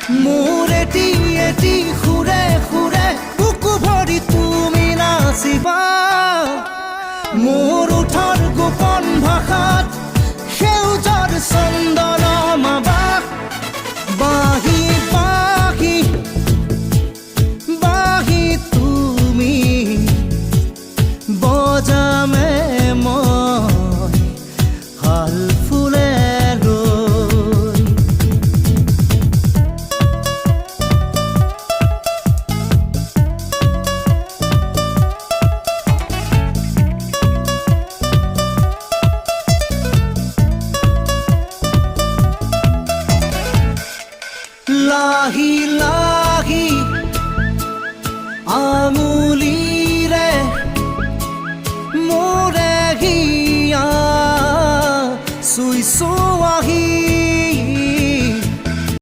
মোৰ এটি সুৰে সুৰে বুকু ভৰি তুমি নাচিবা মোৰ ওঠৰ গোপন ভাষাত সেউজৰ চন্দন মাবাক বাহি বাহি বাহি তুমি বজামে মই হাল ফুলে লৈ লাহি লাহি আঙুলিৰে মোৰে হিয়া চুই চুই